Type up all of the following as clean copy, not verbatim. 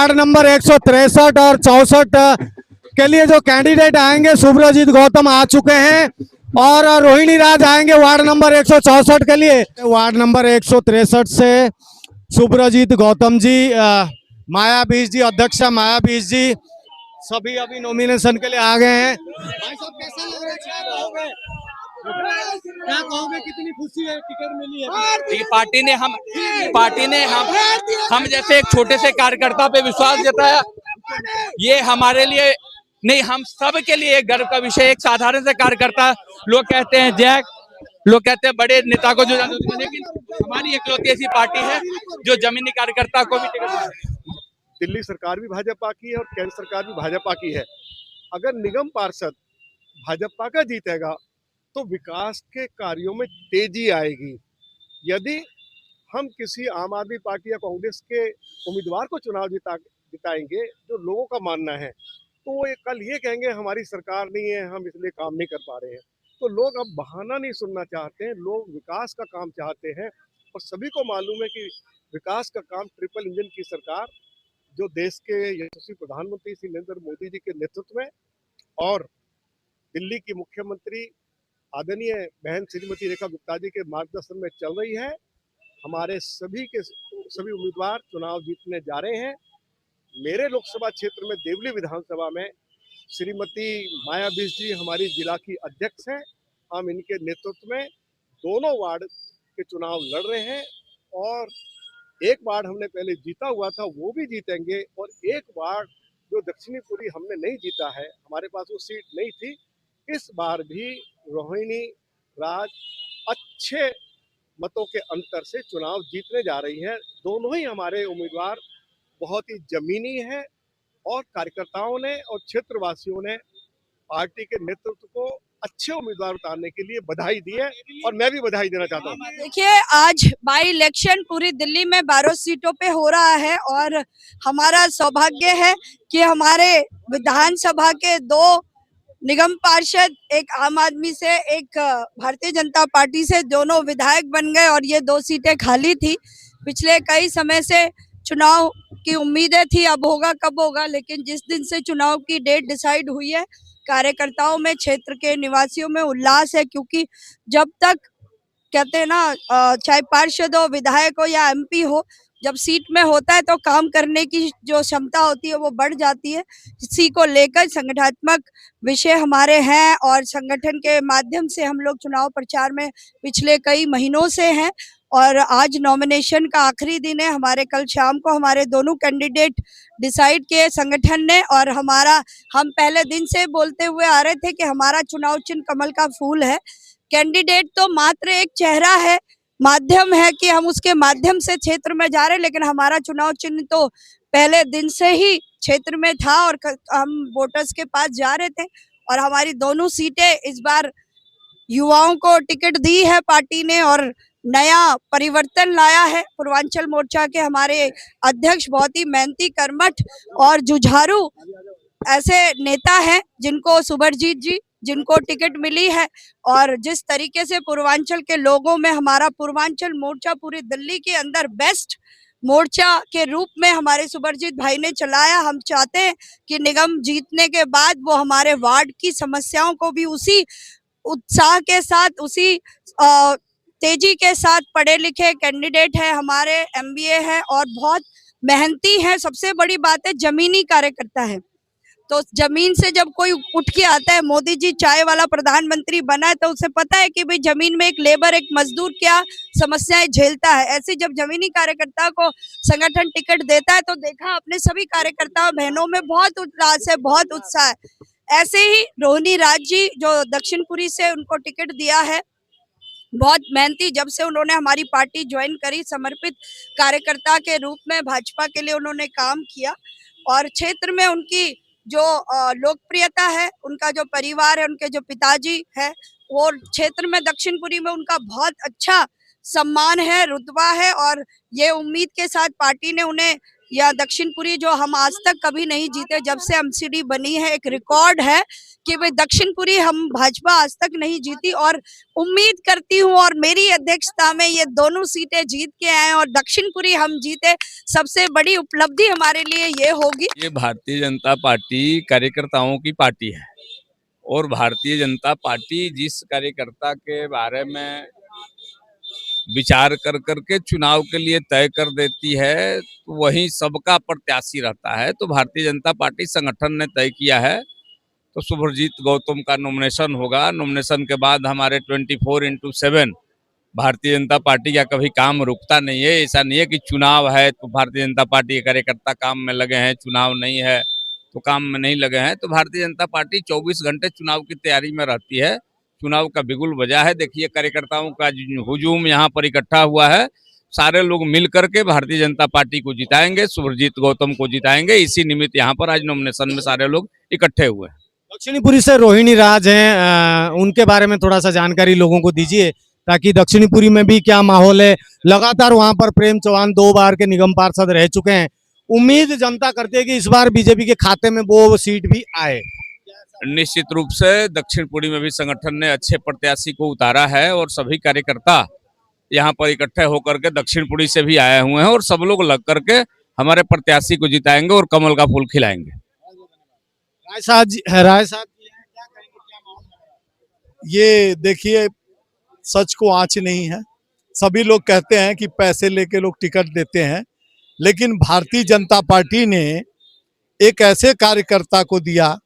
Ward number 163 और 64 के लिए जो कैंडिडेट आएंगे, सुब्रजीत गौतम आ चुके हैं और रोहिणी राज आएंगे वार्ड नंबर 164 के लिए। वार्ड नंबर 163 से सुब्रजीत गौतम जी, माया बीज जी, अध्यक्ष माया बीज जी, सभी अभी नॉमिनेशन के लिए आ गए हैं। भाई साहब, कैसा लग रहा है, क्या कहोगे, कितनी खुशी है, टिकट मिली है? पार्टी ने हम जैसे एक छोटे से कार्यकर्ता पे विश्वास जताया। ये हमारे लिए नहीं, हम सब के लिए गर्व का विषय। एक साधारण से कार्यकर्ता, लोग कहते हैं जैक, लोग कहते हैं बड़े नेता को जो, लेकिन हमारी इकलौती ऐसी पार्टी है जो जमीनी कार्यकर्ता को भी टिकट। दिल्ली सरकार भी भाजपा की है और केंद्र सरकार भी भाजपा की है। अगर निगम पार्षद भाजपा का जीतेगा तो विकास के कार्यों में तेजी आएगी। यदि हम किसी आम आदमी पार्टी या कांग्रेस के उम्मीदवार को चुनाव जिताएंगे, जो लोगों का मानना है, तो वो कल ये कहेंगे हमारी सरकार नहीं है, हम इसलिए काम नहीं कर पा रहे हैं। तो लोग अब बहाना नहीं सुनना चाहते हैं, लोग विकास का काम चाहते हैं। और सभी को मालूम है कि विकास का काम ट्रिपल इंजन की सरकार, जो देश के यशस्वी प्रधानमंत्री श्री नरेंद्र मोदी जी के नेतृत्व में और दिल्ली की मुख्यमंत्री आदरणीय बहन श्रीमती रेखा गुप्ता जी के मार्गदर्शन में चल रही है। हमारे सभी उम्मीदवार चुनाव जीतने जा रहे हैं। मेरे लोकसभा क्षेत्र में देवली विधानसभा में श्रीमती माया बीज जी हमारी जिला की अध्यक्ष हैं। हम इनके नेतृत्व में दोनों वार्ड के चुनाव लड़ रहे हैं और एक वार्ड हमने पहले जीता हुआ था, वो भी जीतेंगे। और एक वार्ड जो दक्षिणीपुरी हमने नहीं जीता है, हमारे पास वो सीट नहीं थी, इस बार भी रोहिणी राज अच्छे मतों के अंतर से चुनाव जीतने जा रही है। दोनों ही हमारे उम्मीदवार बहुत ही जमीनी है और कार्यकर्ताओं ने और क्षेत्रवासियों ने पार्टी के नेतृत्व को अच्छे उम्मीदवार उतारने के लिए बधाई दी है और मैं भी बधाई देना चाहता हूँ। देखिए, आज बाई इलेक्शन पूरी दिल्ली में 12 सीटों पे हो रहा है और हमारा सौभाग्य है कि हमारे विधानसभा के 2 निगम पार्षद, एक आम आदमी से, एक भारतीय जनता पार्टी से, दोनों विधायक बन गए और ये 2 सीटें खाली थी। पिछले कई समय से चुनाव की उम्मीदें थी, अब होगा कब होगा, लेकिन जिस दिन से चुनाव की डेट डिसाइड हुई है, कार्यकर्ताओं में, क्षेत्र के निवासियों में उल्लास है। क्योंकि जब तक कहते हैं ना, चाहे पार्षद हो, विधायक हो या एमपी हो, जब सीट में होता है तो काम करने की जो क्षमता होती है वो बढ़ जाती है। इसी को लेकर संगठनात्मक विषय हमारे हैं और संगठन के माध्यम से हम लोग चुनाव प्रचार में पिछले कई महीनों से हैं और आज नॉमिनेशन का आखिरी दिन है। हमारे कल शाम को हमारे दोनों कैंडिडेट डिसाइड किए संगठन ने और हम पहले दिन से बोलते हुए आ रहे थे कि हमारा चुनाव चिन्ह कमल का फूल है। कैंडिडेट तो मात्र एक चेहरा है, माध्यम है कि हम उसके माध्यम से क्षेत्र में जा रहे हैं, लेकिन हमारा चुनाव चिन्ह तो पहले दिन से ही क्षेत्र में था और हम वोटर्स के पास जा रहे थे। और हमारी दोनों सीटें इस बार युवाओं को टिकट दी है पार्टी ने और नया परिवर्तन लाया है। पूर्वांचल मोर्चा के हमारे अध्यक्ष बहुत ही मेहनती, कर्मठ और जुझारू ऐसे नेता हैं जिनको सुब्रजीत जी, जिनको टिकट मिली है। और जिस तरीके से पूर्वांचल के लोगों में हमारा पूर्वांचल मोर्चा पूरी दिल्ली के अंदर बेस्ट मोर्चा के रूप में हमारे सुब्रजीत भाई ने चलाया, हम चाहते हैं कि निगम जीतने के बाद वो हमारे वार्ड की समस्याओं को भी उसी उत्साह के साथ, उसी तेजी के साथ, पढ़े लिखे कैंडिडेट है हमारे, एमबीए है और बहुत मेहनती है। सबसे बड़ी बात है जमीनी कार्यकर्ता है। तो जमीन से जब कोई उठ के आता है, मोदी जी चाय वाला प्रधानमंत्री बना है, तो उसे पता है कि भाई जमीन में एक लेबर, एक मजदूर क्या समस्याएं झेलता है। ऐसे जब जमीनी कार्यकर्ता को संगठन टिकट देता है तो देखा अपने सभी कार्यकर्ताओं बहनों में बहुत उल्लास है, बहुत उत्साह है। ऐसे ही रोहिणी राज जी जो दक्षिणपुरी से उनको टिकट दिया है, बहुत मेहनती, जब से उन्होंने हमारी पार्टी ज्वाइन करी, समर्पित कार्यकर्ता के रूप में भाजपा के लिए उन्होंने काम किया और क्षेत्र में उनकी जो लोकप्रियता है, उनका जो परिवार है, उनके जो पिताजी है, वो क्षेत्र में दक्षिणपुरी में उनका बहुत अच्छा सम्मान है, रुतबा है और ये उम्मीद के साथ पार्टी ने उन्हें या दक्षिणपुरी जो हम आज तक कभी नहीं जीते, जब से एमसीडी बनी है एक रिकॉर्ड है कि भाई दक्षिणपुरी हम भाजपा आज तक नहीं जीती। और उम्मीद करती हूँ और मेरी अध्यक्षता में ये दोनों सीटें जीत के आए और दक्षिणपुरी हम जीते, सबसे बड़ी उपलब्धि हमारे लिए ये होगी। ये भारतीय जनता पार्टी कार्यकर्ताओं की पार्टी है और भारतीय जनता पार्टी जिस कार्यकर्ता के बारे में विचार कर करके चुनाव के लिए तय कर देती है तो वही सबका प्रत्याशी रहता है। तो भारतीय जनता पार्टी संगठन ने तय किया है तो शुभ्रजीत गौतम का नॉमिनेशन होगा। नॉमिनेशन के बाद हमारे 24x7 भारतीय जनता पार्टी का कभी काम रुकता नहीं है। ऐसा नहीं है कि चुनाव है तो भारतीय जनता पार्टी के कार्यकर्ता काम में लगे हैं, चुनाव नहीं है तो काम में नहीं लगे हैं। तो भारतीय जनता पार्टी 24 घंटे चुनाव की तैयारी में रहती है। चुनाव का बिगुल बजा है। देखिए कार्यकर्ताओं का हुजूम यहाँ पर इकट्ठा हुआ है। सारे लोग मिल करके भारतीय जनता पार्टी को जिताएंगे, शुभ्रजीत गौतम को जिताएंगे। इसी निमित्त यहाँ पर आज नॉमिनेशन में सारे लोग इकट्ठे हुए हैं। दक्षिणीपुरी से रोहिणी राज हैं, उनके बारे में थोड़ा सा जानकारी लोगों को दीजिए ताकि दक्षिणीपुरी में भी क्या माहौल है। लगातार वहां पर प्रेम चौहान 2 बार के निगम पार्षद रह चुके हैं। उम्मीद जनता करती है कि इस बार बीजेपी के खाते में वो सीट भी आए। निश्चित रूप से दक्षिणपुरी में भी संगठन ने अच्छे प्रत्याशी को उतारा है और सभी कार्यकर्ता यहाँ पर इकट्ठे होकर के दक्षिणपुरी से भी आए हुए हैं और सब लोग लग करके हमारे प्रत्याशी को जिताएंगे और कमल का फूल खिलाएंगे। राय साहब जी, राय साहब जी क्या कहेंगे, क्या माहौल है? ये देखिए, सच को आँच नहीं है। सभी लोग कहते हैं कि पैसे लेके लोग टिकट देते हैं, लेकिन भारतीय जनता पार्टी ने एक ऐसे कार्यकर्ता को दिया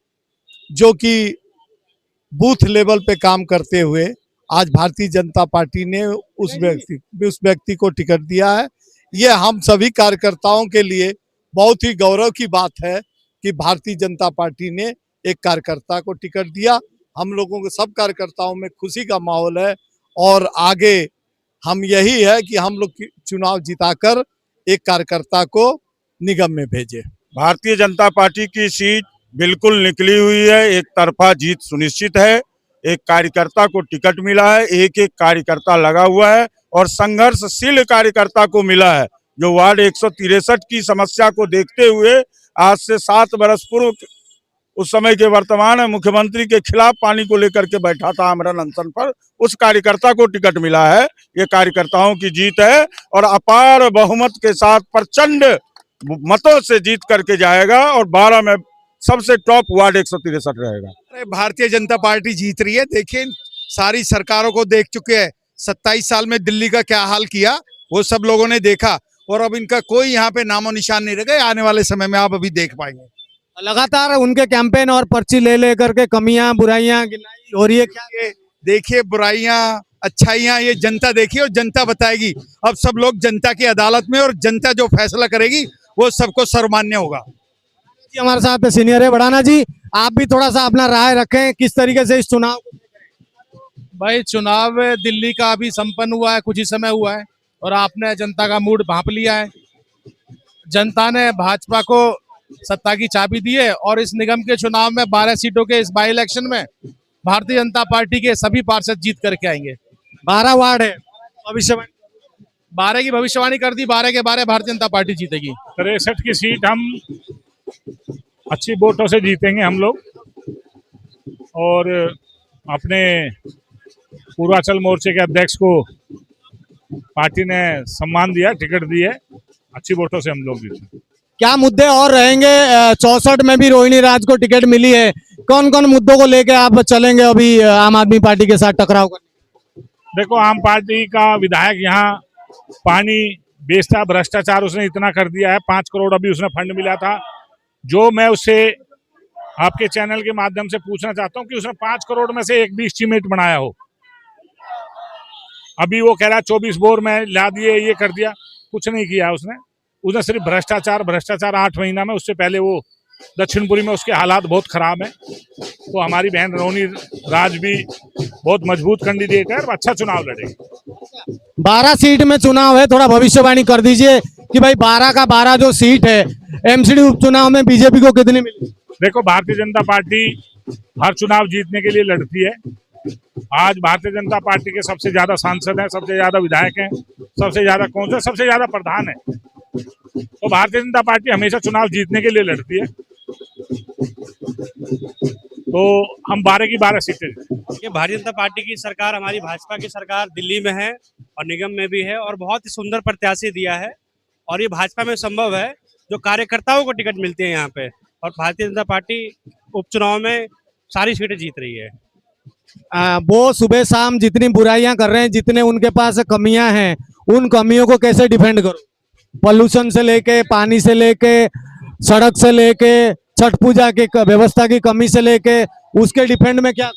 जो कि बूथ लेवल पे काम करते हुए आज भारतीय जनता पार्टी ने उस व्यक्ति को टिकट दिया है। ये हम सभी कार्यकर्ताओं के लिए बहुत ही गौरव की बात है कि भारतीय जनता पार्टी ने एक कार्यकर्ता को टिकट दिया। हम लोगों के सब कार्यकर्ताओं में खुशी का माहौल है और आगे हम यही है कि हम लोग चुनाव जिताकर एक कार्यकर्ता को निगम में भेजे। भारतीय जनता पार्टी की सीट बिल्कुल निकली हुई है। एक तरफा जीत सुनिश्चित है। एक कार्यकर्ता को टिकट मिला है, एक एक कार्यकर्ता लगा हुआ है और संघर्षशील कार्यकर्ता को मिला है जो वार्ड 163 की समस्या को देखते हुए आज से 7 बरस पूर्व उस समय के वर्तमान मुख्यमंत्री के खिलाफ पानी को लेकर के बैठा था आमरण अनशन पर, उस कार्यकर्ता को टिकट मिला है। ये कार्यकर्ताओं की जीत है और अपार बहुमत के साथ प्रचंड मतों से जीत करके जाएगा और 12 में सबसे टॉप वार्ड 163 रहेगा। भारतीय जनता पार्टी जीत रही है। देखिए, सारी सरकारों को देख चुके हैं। 27 साल में दिल्ली का क्या हाल किया वो सब लोगों ने देखा और अब इनका कोई यहाँ पे नामो निशान नहीं रह गए। आने वाले समय में आप अभी देख पाएंगे। लगातार उनके कैंपेन और पर्ची ले करके कमियां बुराइयां गिनाई हो रही है। क्या ये देखिए, बुराइयां अच्छाइयां ये जनता देखिए और जनता बताएगी। अब सब लोग जनता की अदालत में और जनता जो फैसला करेगी वो सबको सर्वमान्य होगा। जी हमारे साथ सीनियर है बढ़ाना जी, आप भी थोड़ा सा अपना राय रखें किस तरीके से इस चुनाव। भाई चुनाव दिल्ली का अभी संपन्न हुआ है, कुछ ही समय हुआ है और आपने जनता का मूड भांप लिया है। जनता ने भाजपा को सत्ता की चाबी दी है और इस निगम के चुनाव में 12 सीटों के इस बाई इलेक्शन में भारतीय जनता पार्टी के सभी पार्षद जीत करके आएंगे। 12 वार्ड है, भविष्यवाणी 12 की भविष्यवाणी कर दी, 12 के 12 भारतीय जनता पार्टी जीतेगी। 63 की सीट हम अच्छी वोटों से जीतेंगे हम लोग और अपने पूर्वांचल मोर्चे के अध्यक्ष को पार्टी ने सम्मान दिया, टिकट दी है। अच्छी वोटों से हम लोग जीतेंगे। क्या मुद्दे और रहेंगे? 64 में भी रोहिणी राज को टिकट मिली है। कौन कौन मुद्दों को लेकर आप चलेंगे अभी आम आदमी पार्टी के साथ टकराव करने? देखो, आम पार्टी का विधायक यहाँ पानी बेचता, भ्रष्टाचार उसने इतना कर दिया है। 5 करोड़ अभी उसने फंड मिला था। जो मैं उससे आपके चैनल के माध्यम से पूछना चाहता हूँ कि उसने 5 करोड़ में से एक भी एस्टीमेट बनाया हो। अभी वो कह रहा है 24 बोर में ला दिए, ये कर दिया, कुछ नहीं किया उसने सिर्फ भ्रष्टाचार 8 महीना में। उससे पहले वो दक्षिणपुरी में उसके हालात बहुत खराब हैं। तो हमारी बहन रोहिणी राज भी बहुत मजबूत कैंडिडेट है और अच्छा चुनाव लड़ेगी। 12 सीट में चुनाव है, थोड़ा भविष्यवाणी कर दीजिए कि भाई 12 का 12 जो सीट है एमसीडी उपचुनाव में बीजेपी को कितनी मिली? देखो, भारतीय जनता पार्टी हर चुनाव जीतने के लिए लड़ती है। आज भारतीय जनता पार्टी के सबसे ज्यादा सांसद हैं, सबसे ज्यादा विधायक हैं, सबसे ज्यादा काउंसिलर, सबसे ज्यादा प्रधान है। तो भारतीय जनता पार्टी हमेशा चुनाव जीतने के लिए लड़ती है। तो हम 12 की 12 सीटें। ये भारतीय जनता पार्टी की सरकार, हमारी भाजपा की सरकार दिल्ली में है और निगम में भी है, और बहुत ही सुंदर प्रत्याशी दिया है, और ये भाजपा में संभव है जो कार्यकर्ताओं को टिकट मिलती है यहाँ पे, और भारतीय जनता पार्टी उपचुनाव में सारी सीटें जीत रही है। वो सुबह शाम जितनी बुराइयां कर रहे हैं, जितने उनके पास कमियां हैं, उन कमियों को कैसे डिफेंड करो? पोल्यूशन से लेके, पानी से लेके, सड़क से लेके, छठ पूजा की व्यवस्था की कमी से लेके, उसके डिफेंड में क्या?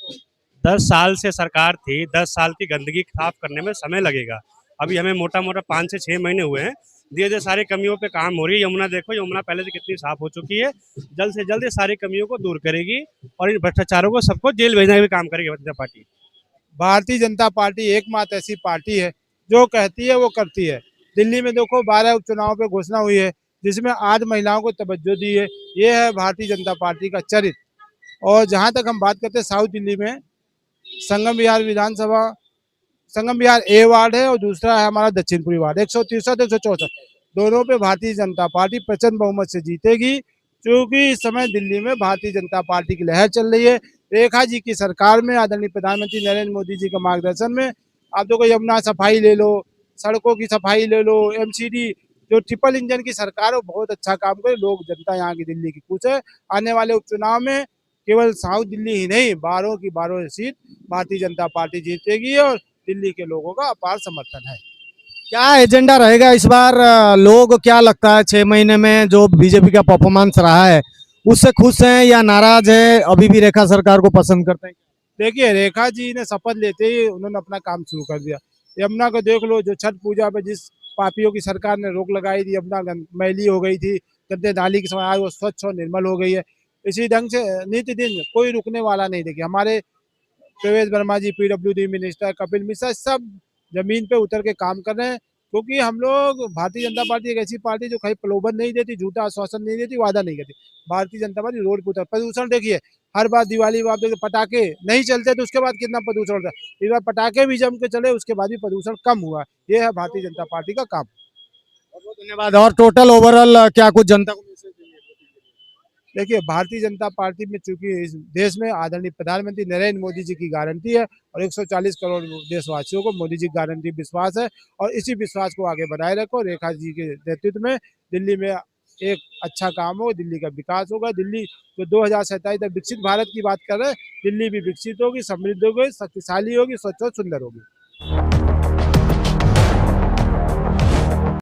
10 साल से सरकार थी, 10 साल की गंदगी साफ करने में समय लगेगा। अभी हमें मोटा मोटा 5 से 6 महीने हुए हैं, धीरे धीरे सारी कमियों पे काम हो रही है। यमुना देखो, यमुना पहले से कितनी साफ हो चुकी है, जल्द से जल्द ये सारी कमियों को दूर करेगी और इन भ्रष्टाचारों को सबको जेल भेजने का भी काम करेगी भारतीय जनता पार्टी। भारतीय जनता पार्टी एकमात्र ऐसी पार्टी है जो कहती है वो करती है। दिल्ली में देखो 12 उपचुनाव पे घोषणा हुई है, जिसमें 8 महिलाओं को तवज्जो दी है। ये है भारतीय जनता पार्टी का चरित्र। और जहाँ तक हम बात करते हैं, साउथ दिल्ली में संगम विहार विधानसभा, संगम विहार ए वार्ड है और दूसरा है हमारा दक्षिणपुरी वार्ड, 163 164, दोनों पे भारतीय जनता पार्टी प्रचंड बहुमत से जीतेगी, क्योंकि इस समय दिल्ली में भारतीय जनता पार्टी की लहर चल रही है। रेखा जी की सरकार में, आदरणीय प्रधानमंत्री नरेंद्र मोदी जी के मार्गदर्शन में, आप देखो यमुना सफाई ले लो, सड़कों की सफाई ले लो, एमसीडी जो ट्रिपल इंजन की सरकार है बहुत अच्छा काम करे। लोग, जनता यहाँ की दिल्ली की खुश है। आने वाले उपचुनाव में केवल साउथ दिल्ली ही नहीं, 12 की 12 सीट भारतीय जनता पार्टी जीतेगी और दिल्ली के लोगों का अपार समर्थन है। क्या एजेंडा रहेगा इस बार? लोग क्या लगता है 6 महीने में जो बीजेपी का परफॉर्मेंस रहा है उससे खुश हैं या नाराज है? अभी भी रेखा सरकार को पसंद करते हैं? देखिए, रेखा जी ने शपथ लेते ही उन्होंने अपना काम शुरू कर दिया। यमुना को देख लो, जो छठ पूजा पे जिस पापियों की सरकार ने रोक लगाई थी, यमुना मैली हो गई थी, गंदे नाली के समय आज वो स्वच्छ और निर्मल हो गई है। इसी ढंग से नित्य दिन कोई रुकने वाला नहीं। देखिए, हमारे प्रवेश वर्मा जी, पीडब्ल्यूडी मिनिस्टर, कपिल मिश्रा, सब जमीन पे उतर के काम कर रहे हैं, क्योंकि हम लोग, भारतीय जनता पार्टी एक ऐसी पार्टी जो कहीं प्रलोभन नहीं देती, झूठा आश्वासन नहीं देती, वादा नहीं करती। भारतीय जनता पार्टी रोड पर उतर। प्रदूषण देखिए, हर बार दिवाली आप देखिए पटाखे नहीं चलते तो उसके बाद कितना प्रदूषण होता है। इस बार पटाखे भी जम के चले, उसके बाद भी प्रदूषण कम हुआ। ये है भारतीय जनता पार्टी का काम। धन्यवाद। और टोटल ओवरऑल क्या कुछ जनता को मैसेज देंगे? देखिए, भारतीय जनता पार्टी में चूंकि इस देश में आदरणीय प्रधानमंत्री नरेंद्र मोदी जी की गारंटी है और 140 करोड़ देशवासियों को मोदी जी की गारंटी विश्वास है, और इसी विश्वास को आगे बढ़ाए रखो। रेखा जी के नेतृत्व में दिल्ली में एक अच्छा काम हो, दिल्ली का विकास होगा। दिल्ली जो 2027 तक विकसित भारत की बात कर रहे हैं, दिल्ली भी विकसित होगी, समृद्ध होगी, शक्तिशाली होगी, स्वच्छ और सुंदर होगी।